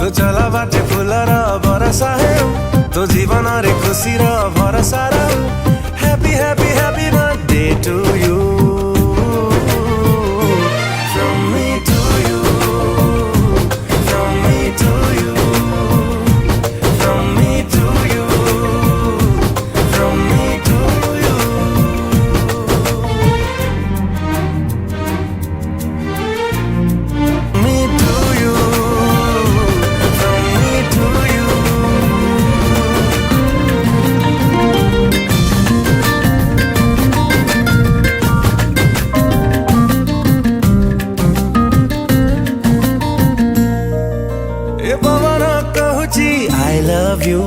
तू चला बाटे फुलर बरसा हेउ तो जीवन रे खुशी रो भरोसा रो happy happy happy birthday to you from me to you from me to you from me to you from me to you me to you from me to you ए पवन कहूची I love you